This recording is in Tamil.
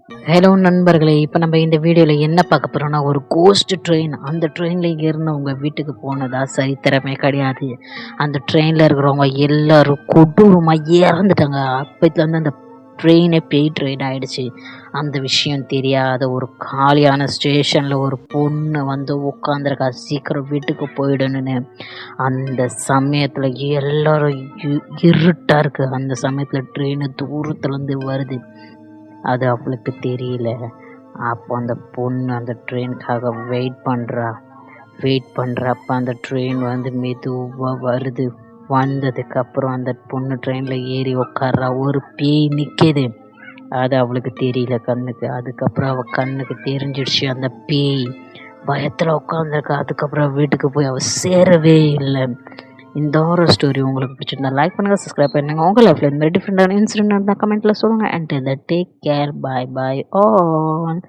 ஹலோ நண்பர்களே, இப்போ நம்ம இந்த வீடியோவில் என்ன பார்க்க போகிறோம்னா, ஒரு கோஸ்ட் ட்ரெயின். அந்த ட்ரெயினில் ஏறினவங்க வீட்டுக்கு போனதா சரித்திரமே கிடையாது. அந்த ட்ரெயினில் இருக்கிறவங்க எல்லாரும் கொடூரமாக இறந்துட்டாங்க. அப்போத்துலேருந்து அந்த ட்ரெயினே பேய் ட்ரெயின் ஆகிடுச்சு. அந்த விஷயம் தெரியாத ஒரு காலியான ஸ்டேஷனில் ஒரு பொண்ணு வந்து உட்காந்துருக்கா, சீக்கிரம் வீட்டுக்கு போயிடணுன்னு. அந்த சமயத்தில் எல்லாரும் இருட்டாக இருக்குது. அந்த சமயத்தில் ட்ரெயின் தூரத்துலேருந்து வருது. அது அவளுக்கு தெரியல. அப்போ அந்த பொண்ணு அந்த ட்ரெயினுக்காக வெயிட் பண்ணுறப்ப அந்த ட்ரெயின் வந்து மெதுவாக வருது. வந்ததுக்கப்புறம் அந்த பொண்ணு ட்ரெயினில் ஏறி உட்கார்றா. ஒரு பேய் நிற்கிது. அது அவளுக்கு தெரியல கண்ணுக்கு. அதுக்கப்புறம் அவள் கண்ணுக்கு தெரிஞ்சிடுச்சு அந்த பேய். பயத்தில் உட்காந்துருக்கா. அதுக்கப்புறம் வீட்டுக்கு போய் அவள் சேரவே இல்லை. இந்த ஹாரர் ஸ்டோரி உங்களுக்கு பிடிச்சிருந்தா லைக் பண்ணுங்கள், சப்ஸ்கிரைப் பண்ணுங்கள். உங்கள் லைஃப்பில் இந்த மாதிரி டிஃப்ரெண்டான இன்சிடென்ட் இருந்தால் கமெண்ட்டில் சொல்லுங்கள். And take care. Bye bye all.